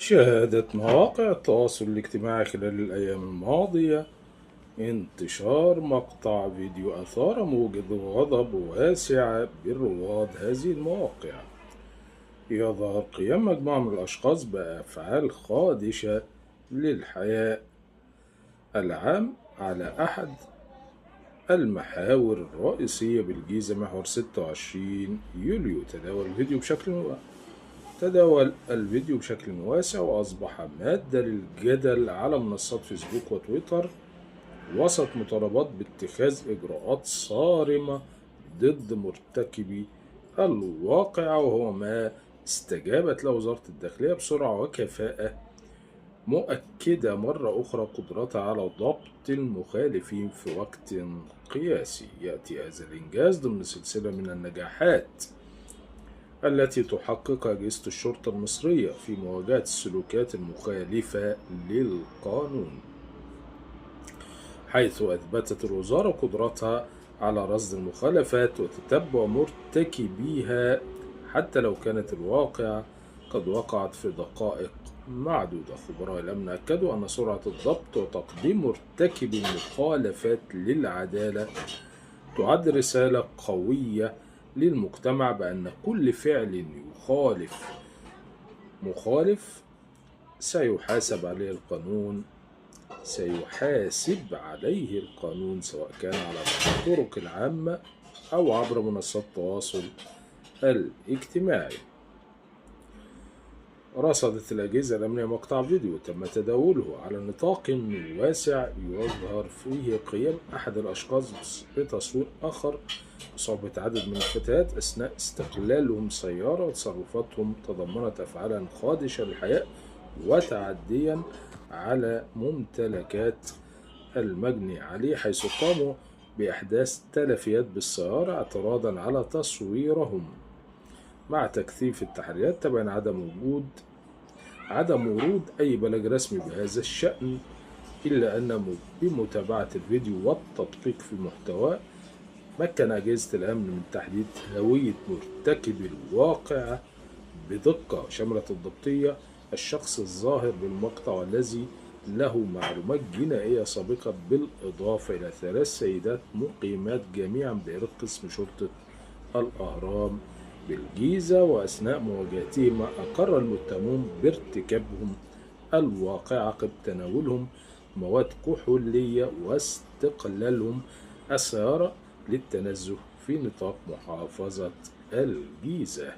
شهدت مواقع التواصل الاجتماعي خلال الأيام الماضية انتشار مقطع فيديو أثار موجة غضب واسع برواد هذه المواقع. يظهر قيام مجموعة من الأشخاص بأفعال خادشة للحياء العام على أحد المحاور الرئيسية بالجيزة، محور 26 يوليو. تداول الفيديو بشكل واسع وأصبح مادة للجدل على منصات فيسبوك وتويتر، وسط مطالبات باتخاذ إجراءات صارمة ضد مرتكبي الواقعة، وهو ما استجابت له وزارة الداخلية بسرعة وكفاءة، مؤكدة مرة أخرى قدرتها على ضبط المخالفين في وقت قياسي. يأتي هذا الإنجاز ضمن سلسلة من النجاحات التي تحققها أجهزة الشرطة المصرية في مواجهة السلوكيات المخالفة للقانون، حيث أثبتت الوزارة قدرتها على رصد المخالفات وتتبع مرتكبيها حتى لو كانت الواقعة قد وقعت في دقائق معدودة. خبراء الأمن أكدوا أن سرعة الضبط وتقديم مرتكبي المخالفات للعدالة تعد رسالة قوية للمجتمع بأن كل فعل يخالف سيحاسب عليه القانون، سواء كان على الطرق العامة أو عبر منصات التواصل الاجتماعي. رصدت الأجهزة الأمنية مقطع فيديو تم تداوله على نطاق واسع يظهر فيه قيام أحد الأشخاص بتصوير آخر بصحبة عدد من الفتيات أثناء استقلالهم سيارة، وتصرفاتهم تضمنت أفعالا خادشة للحياء وتعديا على ممتلكات المجني عليه، حيث قاموا بإحداث تلفيات بالسيارة اعتراضا على تصويرهم. مع تكثيف التحريات تبين عدم ورود أي بلاغ رسمي بهذا الشأن، إلا أن بمتابعة الفيديو والتدقيق في محتواه مكن أجهزة الأمن من تحديد هوية مرتكب الواقعة بدقة، شملت الضبطية الشخص الظاهر بالمقطع والذي له معلومات جنائية سابقة، بالإضافة إلى 3 سيدات مقيمات جميعا بإدارة قسم شرطة الأهرام بالجيزة. وأثناء مواجهتهما أقر المتهمون بارتكابهم الواقعة عقب تناولهم مواد كحولية واستقلالهم السيارة للتنزه في نطاق محافظة الجيزة.